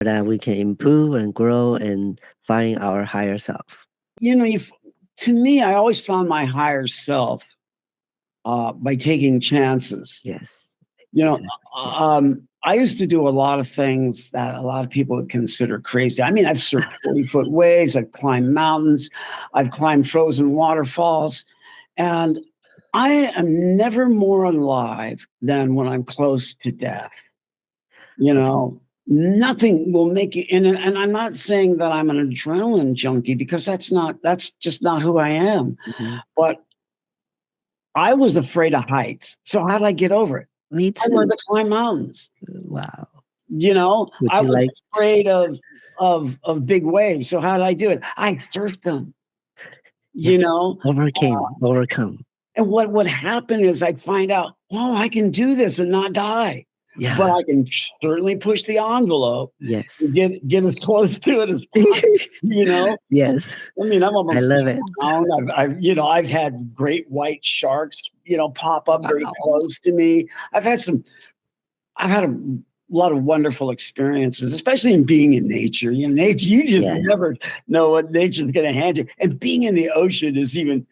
that we can improve and grow and find our higher self. You know, to me, I always found my higher self by taking chances. Yes, You know, exactly. Yeah. I used to do a lot of things that a lot of people would consider crazy. I mean, I've surfed 40-foot waves, I've climbed mountains, I've climbed frozen waterfalls, and I am never more alive than when I'm close to death. You Okay. know, nothing will make you, and I'm not saying that I'm an adrenaline junkie because that's just not who I am. Mhm. But I was afraid of heights. So how did I get over it? Me I learned too. to climb mountains. Wow. You know, Would I you was like afraid of big waves. So how did I do it? I surfed them, you yes, know. overcome. And what would happen is I'd find out, oh, I can do this and not die. But Yeah. I can certainly push the envelope and Yes. get as close to it as possible, you know. Yes. I mean, I'm I almost love it. drowned. I've had great white sharks, pop up very Wow. close to me. I've had a lot of wonderful experiences, especially in being in nature. You know, nature, you just Yes. never know what nature's going to hand you. And being in the ocean is even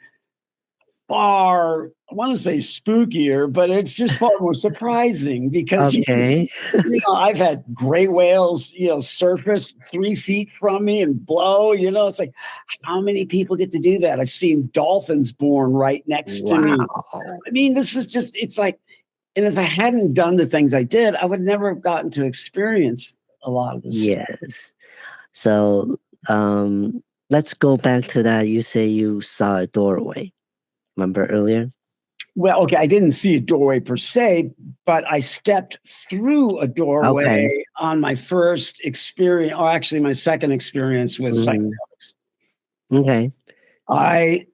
far, I want to say spookier, but it's just far more surprising because Okay. I've had gray whales, surface 3 feet from me and blow. It's like, how many people get to do that? I've seen dolphins born right next to me. Wow. I mean, it's like, and if I hadn't done the things I did, I would never have gotten to experience a lot of this stuff. Yes. So let's go back to that. You say you saw a doorway. Remember earlier? Well, okay, I didn't see a doorway per se, but I stepped through a Okay. doorway on my first experience, or actually my second experience with Mhm. psychedelics. Okay. I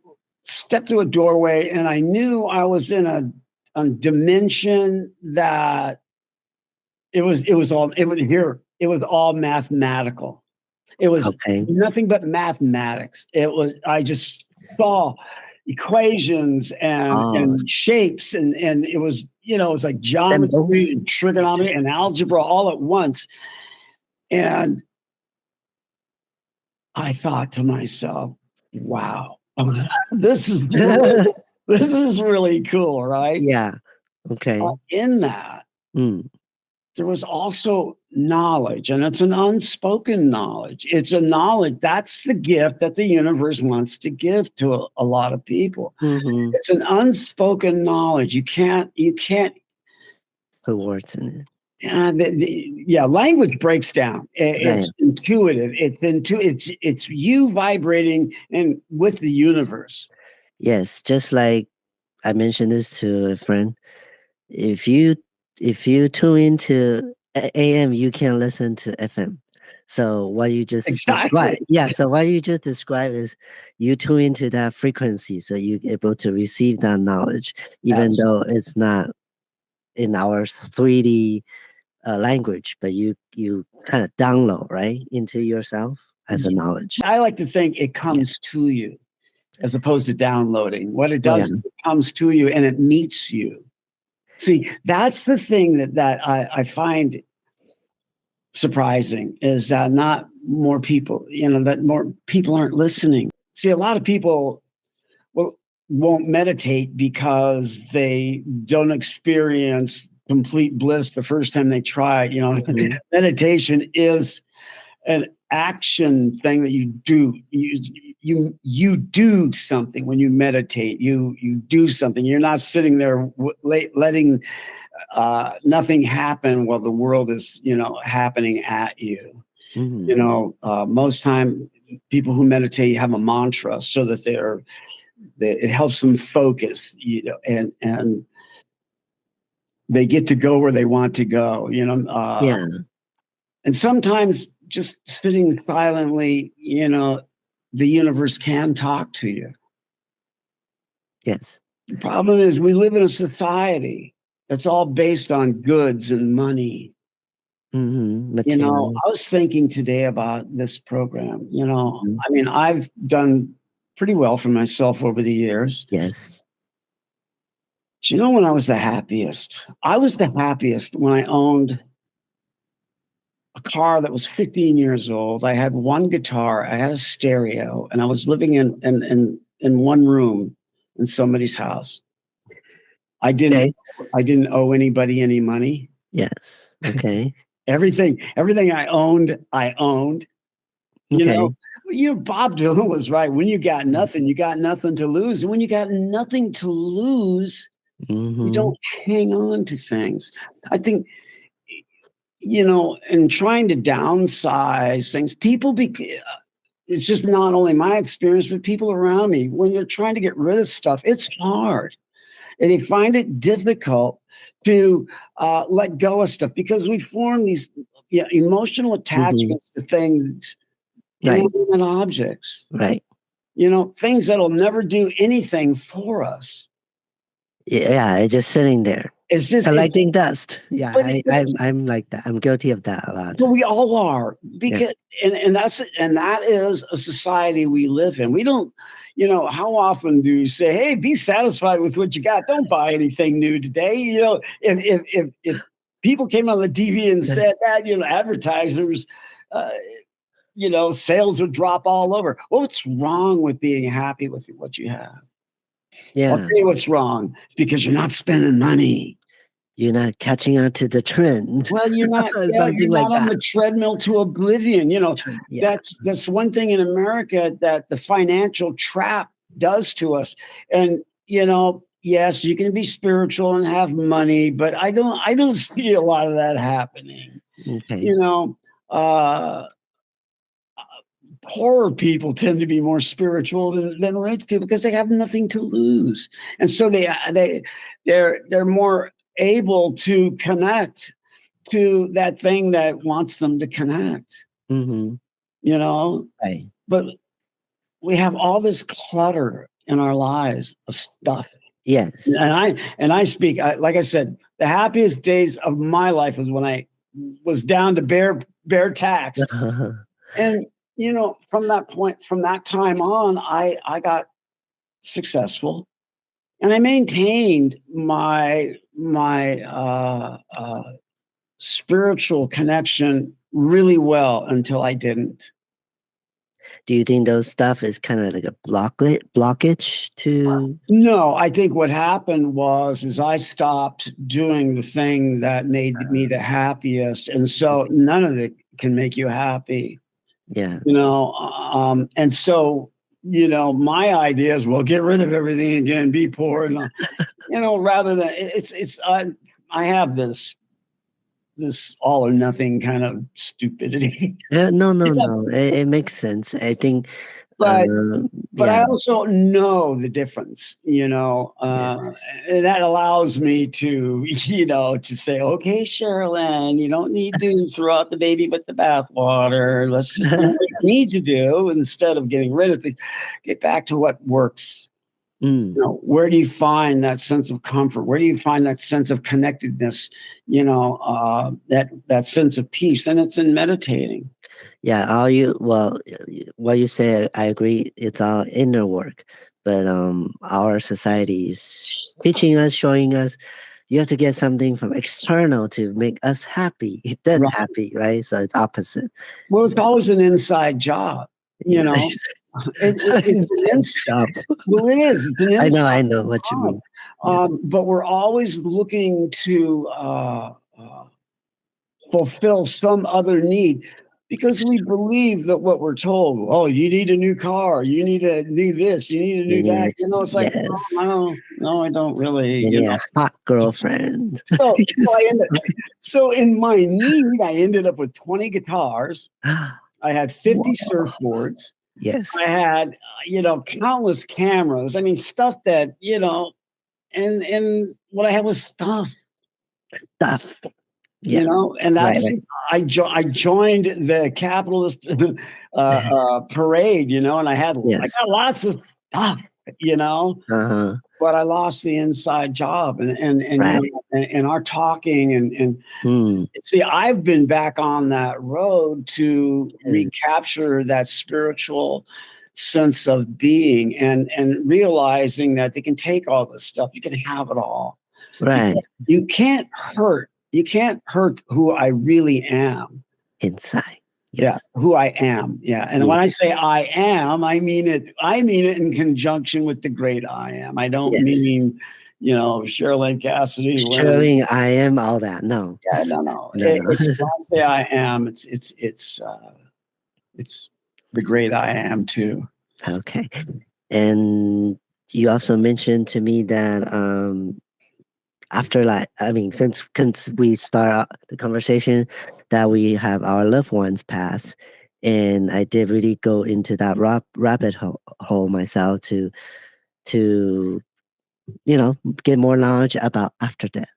stepped through a doorway and I knew I was in a dimension that it was all mathematical. It was Okay. nothing but mathematics. I just saw equations Oh, and shapes and it was like geometry symbols. and trigonometry and algebra all at once. And I thought to myself, wow, this is really, this is really cool, right? Yeah. Okay. In that, Mm. there was also knowledge, and it's an unspoken knowledge. It's a knowledge that's the gift that the universe wants to give to a lot of people. Mhm. It's an unspoken knowledge. You can't. Put words in it. Yeah, language breaks down. Right. It's intuitive. It's you vibrating and with the universe. Yes. Just like I mentioned this to a friend. If you if you tune into AM, you can listen to FM. So what you just Exactly. described, yeah. So what you just described is you tune into that frequency, so you're able to receive that knowledge, even Absolutely. though it's not in our 3D language, but you kind of download right into yourself as a knowledge. I like to think it Yeah. comes to you as opposed to downloading. What it Yeah. does is it comes to you and it meets you. See, that's the thing that I find surprising is that not more people, that more people aren't listening. See, a lot of people will won't meditate because they don't experience complete bliss the first time they try it. Mhm. Meditation is an action thing that you do. You do something when you meditate. You do something. You're not sitting there letting nothing happen while the world is happening at you. Mhm. Most time people who meditate have a mantra so that it helps them focus. And they get to go where they want to go. Yeah. And sometimes just sitting silently, the universe can talk to you. Yes. The problem is we live in a society that's all based on goods and money. Mhm. I Materials. was thinking today about this program. Mhm. I mean, I've done pretty well for myself over the years. Yes. Do you know when I was the happiest? I was the happiest when I owned a car that was 15 years old. I had one guitar, I had a stereo, and I was living in one room in somebody's house. I didn't Okay. I didn't owe anybody any money. Yes. Okay. Everything I owned, I owned. You know, Okay. Bob Dylan was right. When you got nothing to lose. And when you got nothing to lose, you Mhm. don't hang on to things. I think, in trying to downsize things, it's just not only my experience, but people around me. When you're trying to get rid of stuff, it's hard. And they find it difficult to let go of stuff because we form these emotional Mhm. attachments to things, Right. inanimate objects, Right. things that'll never do anything for us. Yeah, it's just sitting there It's, collecting dust. Yeah, but I'm like that. I'm guilty of that a lot. we all are Yeah. because, and that is a society we live in. We don't, how often do you say, "Hey, be satisfied with what you got. Don't buy anything new today." If people came on the TV and said that, advertisers, uh, sales would drop all over. Well, what's wrong with being happy with what you have? I'll Yeah. tell you what's wrong. It's because you're not spending money. You're not catching on to the trend. Well, Something you're not like on that. the treadmill to oblivion. Yeah. That's one thing in America that the financial trap does to us. And yes, you can be spiritual and have money, but I don't see a lot of that happening. Okay. You know, uh poorer people tend to be more spiritual than rich people because they have nothing to lose, and so they're more able to connect to that thing that wants them to connect. Mhm. You know, Right. but we have all this clutter in our lives of stuff, Yes. and I speak like I said, the happiest days of my life was when I was down to bare tax. And from that time on, I got successful, and I maintained my spiritual connection really well until I didn't. Do you think those stuff is kinda like a blockage to No, I think what happened is I stopped doing the thing that made me the happiest, and so none of it can make you happy. yeah. And so, my idea is, well, get rid of everything again, be poor, and rather than it's I have this all or nothing kind of stupidity. No, no, Yeah, no. It makes sense. I think, but but yeah. I also know the difference, Yes. and that allows me to, to say, okay, Sherilyn, you don't need to throw out the baby with the bathwater. Let's just do what you need to do instead of getting rid of things. Get back to what works. Mm. Where do you find that sense of comfort? Where do you find that sense of connectedness? That sense of peace, and it's in meditating. Yeah, all you well, what you say, I agree. It's all inner work, but our society is teaching us, showing us, you have to get something from external to make us happy, then Right. happy, right? So it's opposite. Well, it's always an inside job. You Yeah, know, it's it's an that inside. job. Well, it is. It's an inside I know what you job. mean. Yes. But we're always looking to fulfill some other need because we believe that what we're told. Oh, you need a new car. You need to do this. You need to You do need that. it. It's like, Yes. no, no, I don't really. You need a hot girlfriend. So Because- so in my need, I ended up with 20 guitars. I had 50 Whoa. surfboards. I Yes. had, countless cameras. I mean, stuff that, and what I had was stuff, Stuff. Yeah. and Right, that's, right. I joined the capitalist parade, and I Yes. got lots of stuff, you know, Uh-huh. but I lost the inside job and Right. and our talking and Mm. see, I've been back on that road to Mm. recapture that spiritual sense of being and realizing that they can take all this stuff. You can have it all. You Right. can't, you can't hurt who I really am. inside. Yeah, Yes. who I am. Yeah. And Yeah. when I say I am, I mean it in conjunction with the great I am. I don't Yes. mean, Sherilyn Cassidy wearing. Surely I am all that. No. Yeah, no, no. No, It's no. when I say I am, it's the great I am too. Okay. And you also mentioned to me that after, like, I mean, since we start out the conversation, that we have our loved ones pass, and I did really go into that rabbit hole myself to get more knowledge about after death.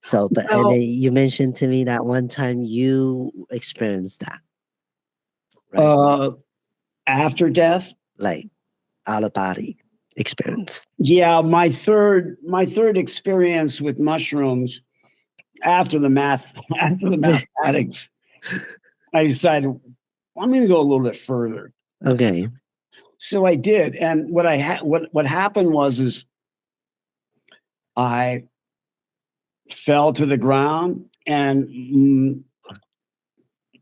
So, but and Well, then you mentioned to me that one time you experienced that, right? uh, after death, Like out of body experience. yeah, my third experience with mushrooms after the math after the mathematics, I decided I'm going to go a little bit further. Okay. So I did, and what happened is I fell to the ground, and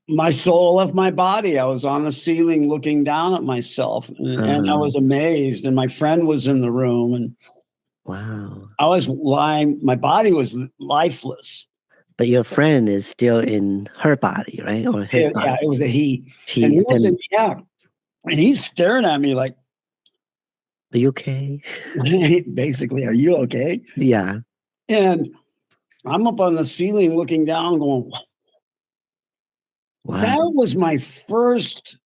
my soul left my body. I was on the ceiling looking down at myself, and I Uh, was amazed. And my friend was in the room, and wow. I was lying. My body was lifeless. But your friend is still in her body, right? Or his Yeah, body. it was a he, and he He was in and yeah, and he's staring at me like, are you okay? basically, "Are you okay?" Yeah. And I'm up on the ceiling looking down, going, Wow. that was my first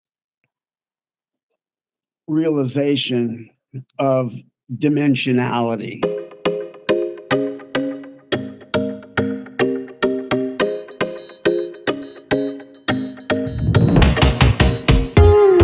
realization of dimensionality.